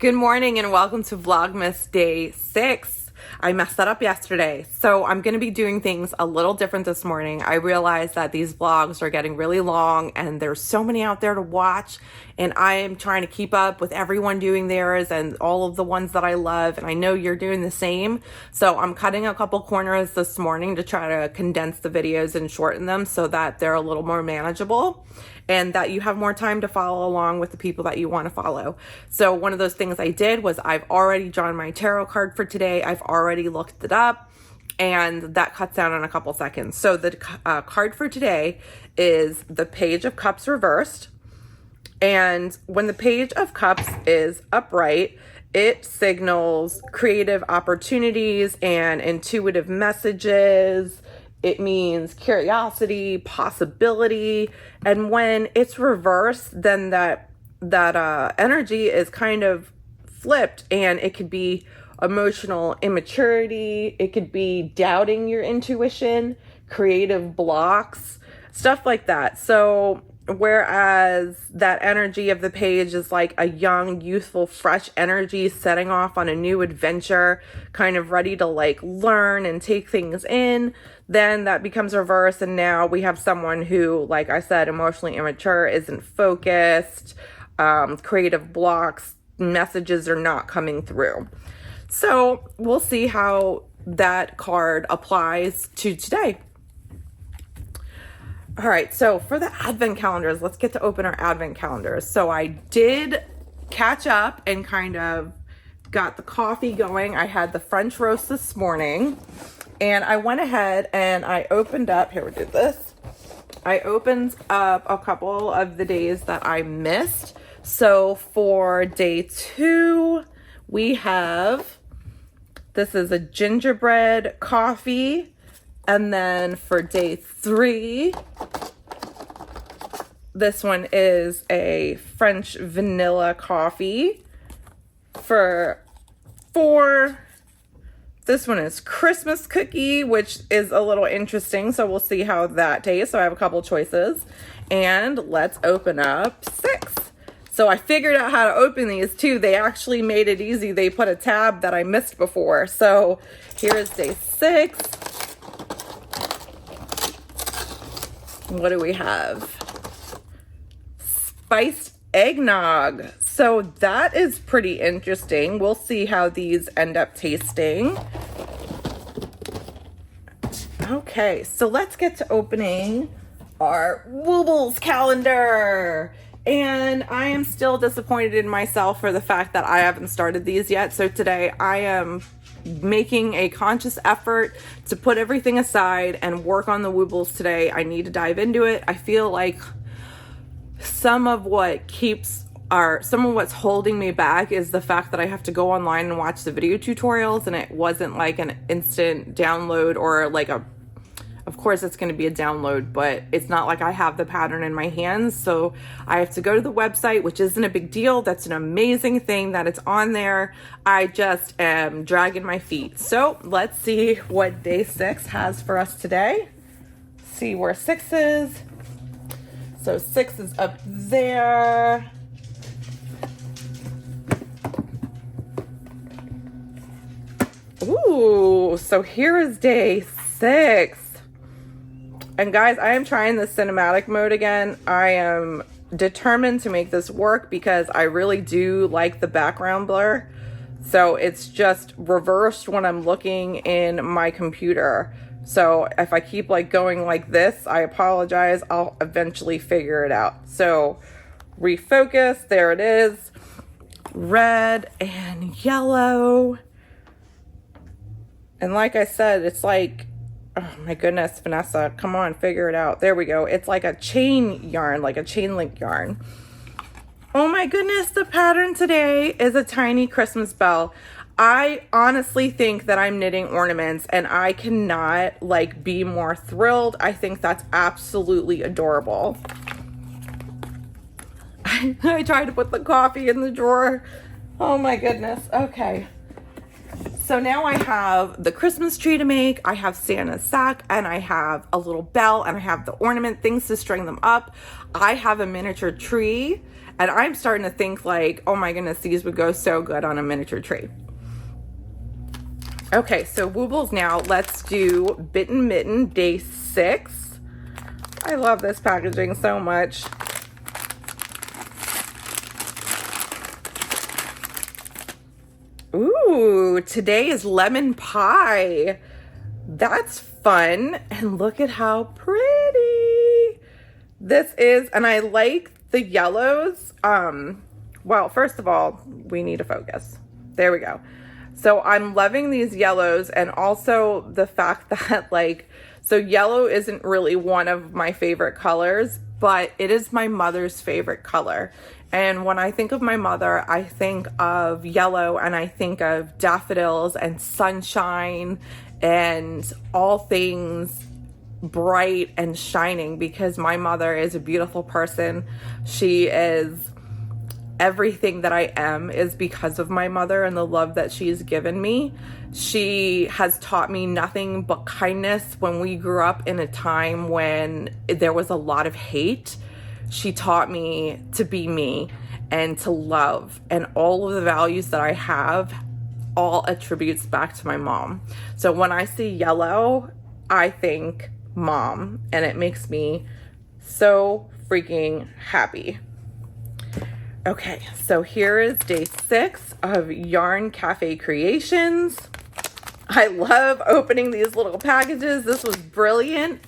Good morning and welcome to Vlogmas Day 6. I messed that up yesterday, so I'm going to be doing things a little different this morning. I realized that these vlogs are getting really long and there's so many out there to watch, and I am trying to keep up with everyone doing theirs and all of the ones that I love, and I know you're doing the same. So I'm cutting a couple corners this morning to try to condense the videos and shorten them so that they're a little more manageable and that you have more time to follow along with the people that you want to follow. So one of those things I did was I've already drawn my tarot card for today. I've already looked it up, and that cuts down on a couple seconds. So the card for today is the Page of Cups reversed. And when the Page of Cups is upright, it signals creative opportunities and intuitive messages. It means curiosity, possibility. And when it's reversed, then that energy is kind of flipped, and it could be emotional immaturity. It could be doubting your intuition, creative blocks, stuff like that. So whereas that energy of the page is like a young, youthful, fresh energy setting off on a new adventure, kind of ready to like learn and take things in, then that becomes reverse. And now we have someone who, like I said, emotionally immature, isn't focused, creative blocks, messages are not coming through. So we'll see how that card applies to today. All right, so for the advent calendars, let's get to open our advent calendars. So I did catch up and kind of got the coffee going. I had the French roast this morning, and I went ahead and I opened up, here we do this. I opened up a couple of the days that I missed. So for day 2, we have, this is a gingerbread coffee. And then for day 3, this one is a French vanilla coffee. For 4, this one is Christmas cookie, which is a little interesting. So we'll see how that tastes. So I have a couple choices. And let's open up 6. So I figured out how to open these too. They actually made it easy. They put a tab that I missed before. So here's day 6. What do we have? Spiced eggnog. So that is pretty interesting. We'll see how these end up tasting. Okay, so let's get to opening our Woobles calendar. And I am still disappointed in myself for the fact that I haven't started these yet. So today I am making a conscious effort to put everything aside and work on the Woobles today. I need to dive into it. I feel like some of what's holding me back is the fact that I have to go online and watch the video tutorials, and it wasn't like an instant download or like of course it's going to be a download, but it's not like I have the pattern in my hands. So I have to go to the website, which isn't a big deal. That's an amazing thing that it's on there. I just am dragging my feet. So let's see what day 6 has for us today. See where 6 is. So 6 is up there. Ooh, so here is day 6. And guys, I am trying the cinematic mode again. I am determined to make this work because I really do like the background blur. So it's just reversed when I'm looking in my computer. So if I keep like going like this, I apologize. I'll eventually figure it out. So refocus, there it is. Red and yellow. And like I said, it's like, oh my goodness, Vanessa, come on, figure it out. There we go. It's like a chain yarn, like a chain link yarn. Oh my goodness, the pattern today is a tiny Christmas bell. I honestly think that I'm knitting ornaments, and I cannot like be more thrilled. I think that's absolutely adorable. I tried to put the coffee in the drawer. Oh my goodness. Okay. So now I have the Christmas tree to make, I have Santa's sack, and I have a little bell, and I have the ornament things to string them up. I have a miniature tree, and I'm starting to think like, oh my goodness, these would go so good on a miniature tree. Okay, so Woobles now, let's do Bitten Mitten Day 6. I love this packaging so much. Ooh, today is lemon pie. That's fun. And look at how pretty this is. And I like the yellows. Well, first of all, we need to focus. There we go. So I'm loving these yellows, and also the fact that like, so yellow isn't really one of my favorite colors, but it is my mother's favorite color. And when I think of my mother, I think of yellow, and I think of daffodils and sunshine and all things bright and shining, because my mother is a beautiful person. She is everything that I am is because of my mother and the love that she's given me. She has taught me nothing but kindness. When we grew up in a time when there was a lot of hate, she taught me to be me and to love, and all of the values that I have all attributes back to my mom. So when I see yellow, I think mom, and it makes me so freaking happy. Okay, so here is day 6 of Yarn Cafe Creations. I love opening these little packages. This was brilliant.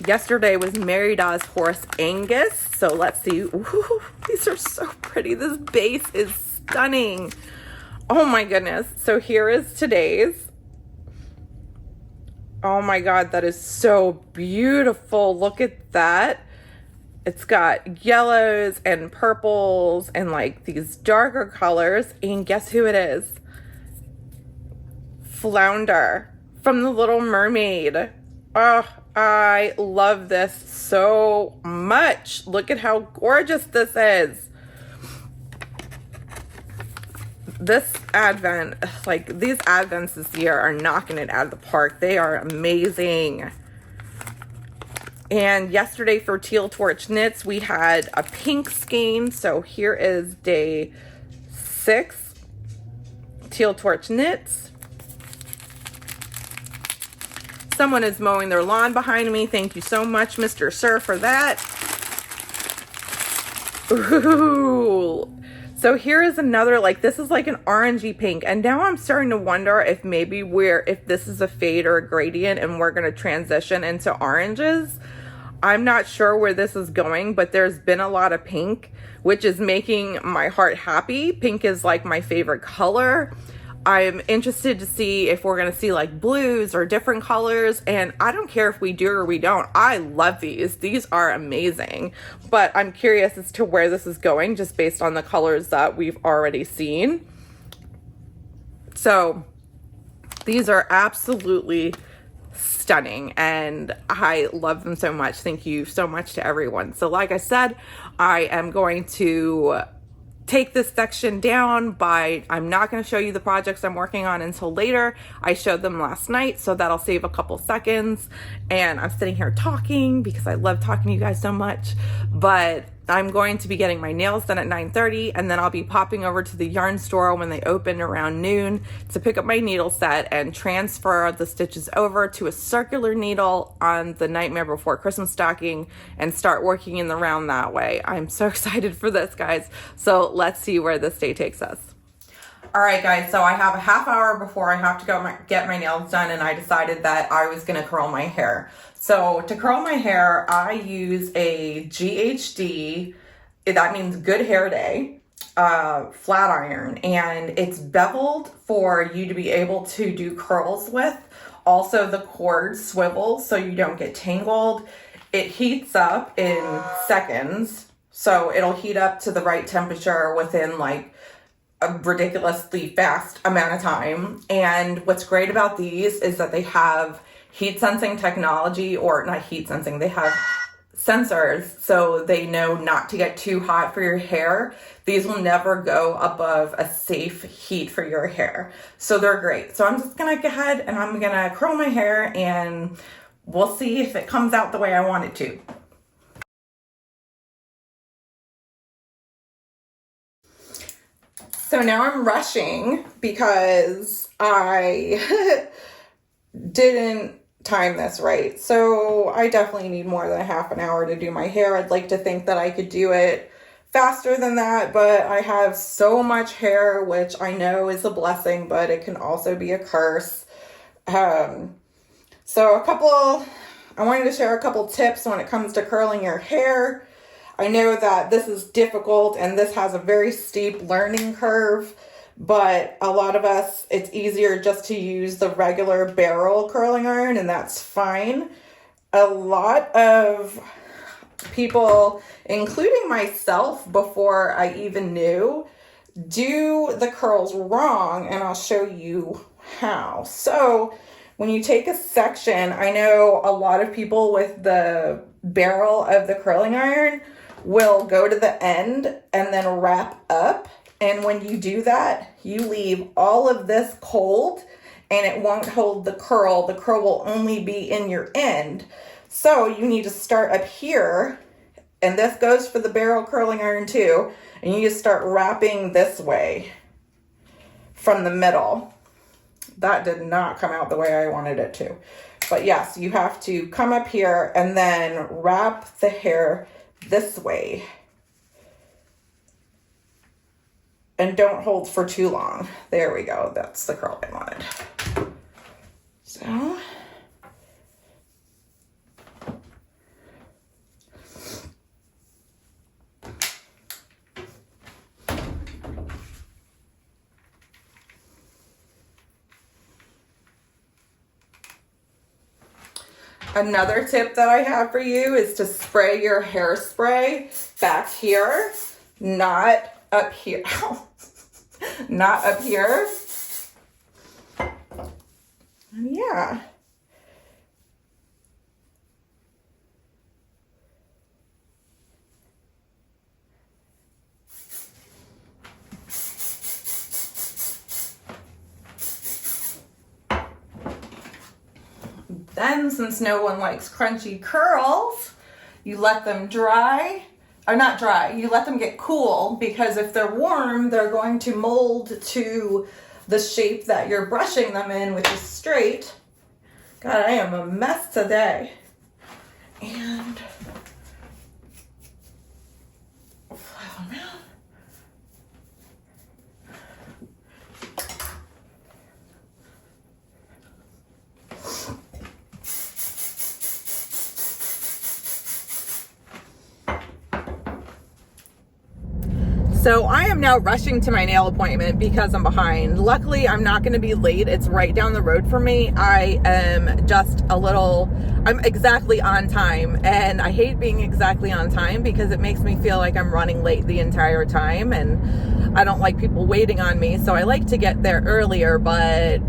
Yesterday was Merida's horse Angus. So let's see. Ooh, these are so pretty. This base is stunning. Oh my goodness. So here is today's. Oh my God, that is so beautiful. Look at that. It's got yellows and purples and like these darker colors. And guess who it is? Flounder from The Little Mermaid. Oh, I love this so much. Look at how gorgeous this is. This Advent, like these Advents this year are knocking it out of the park. They are amazing. And yesterday for Teal Torch Knits, we had a pink skein. So here is day 6, Teal Torch Knits. Someone is mowing their lawn behind me. Thank you so much, Mr. Sir, for that. Ooh. So here is another, like, this is like an orangey pink. And now I'm starting to wonder if maybe if this is a fade or a gradient and we're going to transition into oranges. I'm not sure where this is going, but there's been a lot of pink, which is making my heart happy. Pink is like my favorite color. I'm interested to see if we're going to see like blues or different colors, and I don't care if we do or we don't. I love these. These are amazing, but I'm curious as to where this is going just based on the colors that we've already seen. So these are absolutely stunning, and I love them so much. Thank you so much to everyone. So like I said, I am going to take this section down I'm not going to show you the projects I'm working on until later. I showed them last night, so that'll save a couple seconds. And I'm sitting here talking because I love talking to you guys so much. But I'm going to be getting my nails done at 9:30, and then I'll be popping over to the yarn store when they open around noon to pick up my needle set and transfer the stitches over to a circular needle on the Nightmare Before Christmas stocking and start working in the round that way. I'm so excited for this, guys. So let's see where this day takes us. All right, guys, so I have a half hour before I have to go get my nails done, and I decided that I was going to curl my hair. So to curl my hair, I use a GHD, that means Good Hair Day, flat iron, and it's beveled for you to be able to do curls with. Also, the cord swivels so you don't get tangled. It heats up in seconds, so it'll heat up to the right temperature within like a ridiculously fast amount of time. And what's great about these is that they have heat sensing technology, or not heat sensing, they have sensors so they know not to get too hot for your hair. These will never go above a safe heat for your hair. So they're great. So I'm just gonna go ahead and I'm gonna curl my hair and we'll see if it comes out the way I want it to. So now I'm rushing because I didn't time this right. So I definitely need more than a half an hour to do my hair. I'd like to think that I could do it faster than that, but I have so much hair, which I know is a blessing, but it can also be a curse. So I wanted to share a couple tips when it comes to curling your hair. I know that this is difficult and this has a very steep learning curve, but a lot of us, it's easier just to use the regular barrel curling iron, and that's fine. A lot of people, including myself before I even knew, do the curls wrong, and I'll show you how. So when you take a section, I know a lot of people with the barrel of the curling iron will go to the end and then wrap up. And when you do that, you leave all of this cold and it won't hold the curl. The curl will only be in your end. So you need to start up here, and this goes for the barrel curling iron too. And you just start wrapping this way from the middle. That did not come out the way I wanted it to. But yes, you have to come up here and then wrap the hair this way. And don't hold for too long. There we go. That's the curl I wanted. Another tip that I have for you is to spray your hairspray back here, not up here. Not up here. And yeah. Then, since no one likes crunchy curls, you let them dry, or not dry, you let them get cool, because if they're warm, they're going to mold to the shape that you're brushing them in, which is straight. God, I am a mess today. And flat them out. So I am now rushing to my nail appointment because I'm behind. Luckily, I'm not going to be late. It's right down the road from me. I'm exactly on time, and I hate being exactly on time because it makes me feel like I'm running late the entire time, and I don't like people waiting on me. So I like to get there earlier, but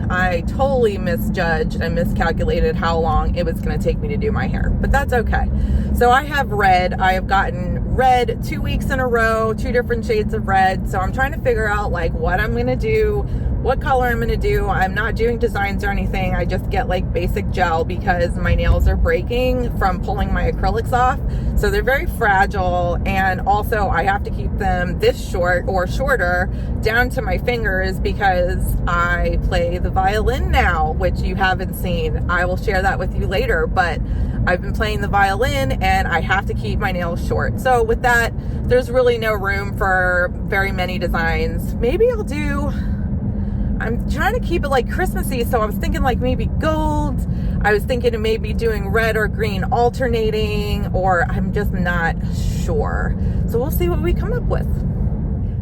I totally misjudged and miscalculated how long it was going to take me to do my hair, but that's okay. So I have gotten red 2 weeks in a row, 2 different shades of red. So I'm trying to figure out like what I'm going to do, what color I'm going to do. I'm not doing designs or anything. I just get like basic gel because my nails are breaking from pulling my acrylics off. So they're very fragile. And also I have to keep them this short or shorter down to my fingers because I play the violin now, which you haven't seen. I will share that with you later, but I've been playing the violin and I have to keep my nails short. So with that, there's really no room for very many designs. Maybe I'm trying to keep it like Christmassy. So I was thinking like maybe gold. I was thinking of maybe doing red or green alternating, or I'm just not sure. So we'll see what we come up with.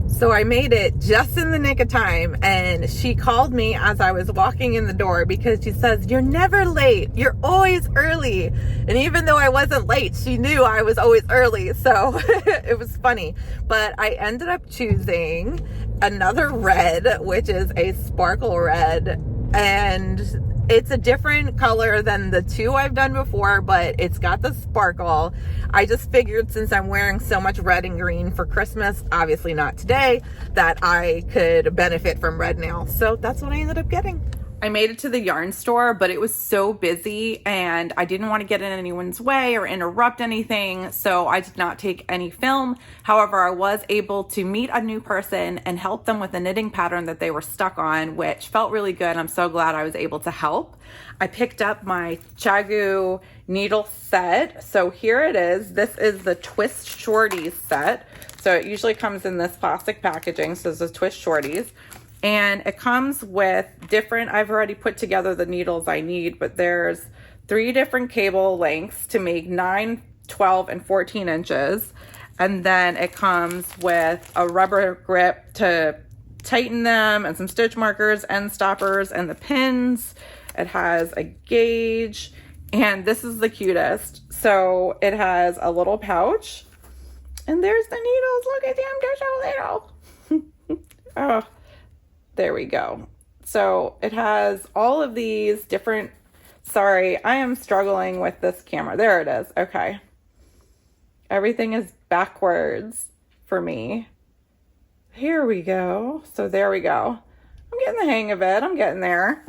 So I made it just in the nick of time, and she called me as I was walking in the door because she says, "You're never late. You're always early." And even though I wasn't late, she knew I was always early. So it was funny. But I ended up choosing another red, which is a sparkle red. And It's a different color than the two I've done before, but it's got the sparkle. I just figured since I'm wearing so much red and green for Christmas, obviously not today, that I could benefit from red nails. So that's what I ended up getting. I made it to the yarn store, but it was so busy and I didn't want to get in anyone's way or interrupt anything, so I did not take any film. However, I was able to meet a new person and help them with a knitting pattern that they were stuck on, which felt really good. I'm so glad I was able to help. I picked up my Chagu needle set. So here it is. This is the Twist Shorties set. So it usually comes in this plastic packaging. So this is Twist Shorties. And it comes with different, I've already put together the needles I need, but there's 3 different cable lengths to make 9, 12, and 14 inches. And then it comes with a rubber grip to tighten them and some stitch markers, end stoppers, and the pins. It has a gauge, and this is the cutest. So it has a little pouch, and there's the needles. Look at them, they're so little. Oh. There we go. So it has all of these different, sorry, I am struggling with this camera. There it is. Okay. Everything is backwards for me. Here we go. So there we go. I'm getting the hang of it. I'm getting there.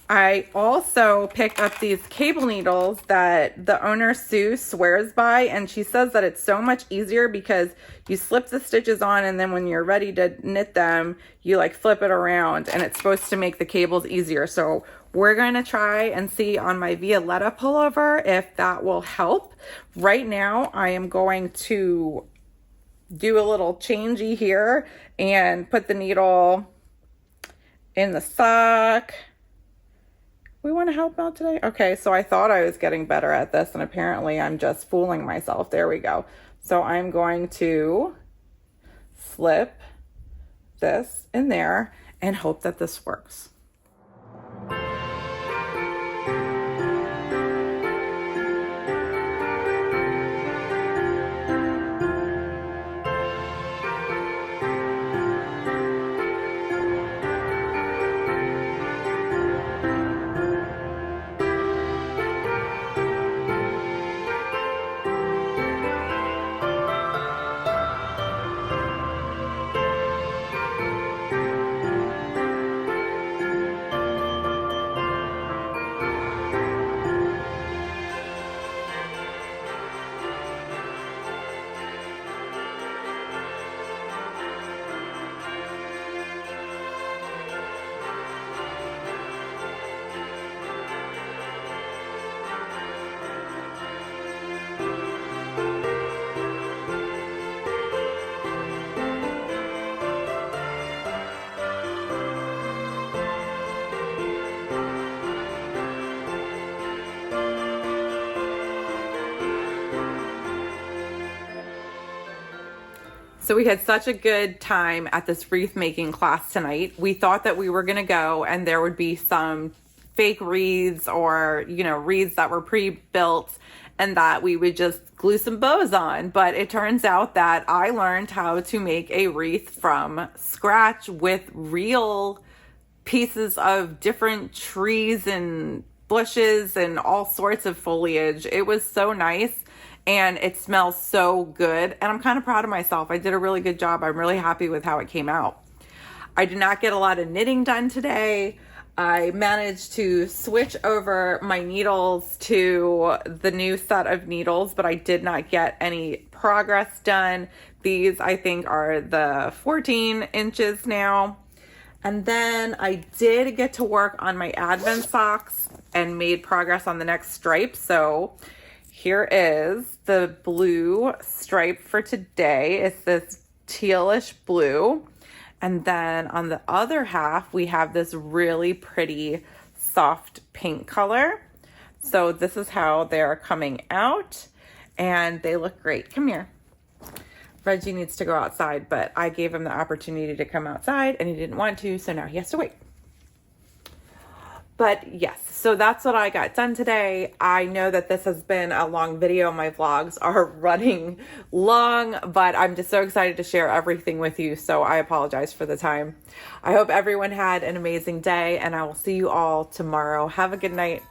I also picked up these cable needles that the owner Sue swears by, and she says that it's so much easier because you slip the stitches on and then when you're ready to knit them, you like flip it around and it's supposed to make the cables easier. So we're going to try and see on my Violetta pullover if that will help. Right now, I am going to do a little changey here and put the needle in the sock. We want to help out today? Okay, so I thought I was getting better at this, and apparently I'm just fooling myself. There we go. So I'm going to slip this in there and hope that this works. So we had such a good time at this wreath making class tonight. We thought that we were going to go and there would be some fake wreaths or, you know, wreaths that were pre-built and that we would just glue some bows on. But it turns out that I learned how to make a wreath from scratch with real pieces of different trees and bushes and all sorts of foliage. It was so nice. And it smells so good. And I'm kind of proud of myself. I did a really good job. I'm really happy with how it came out. I did not get a lot of knitting done today. I managed to switch over my needles to the new set of needles, but I did not get any progress done. These, I think, are the 14 inches now. And then I did get to work on my Advent socks and made progress on the next stripe. So here is the blue stripe for today. It's this tealish blue. And then on the other half, we have this really pretty soft pink color. So this is how they're coming out and they look great. Come here. Reggie needs to go outside, but I gave him the opportunity to come outside and he didn't want to, so now he has to wait. But yes, so that's what I got done today. I know that this has been a long video. My vlogs are running long, but I'm just so excited to share everything with you. So I apologize for the time. I hope everyone had an amazing day, and I will see you all tomorrow. Have a good night.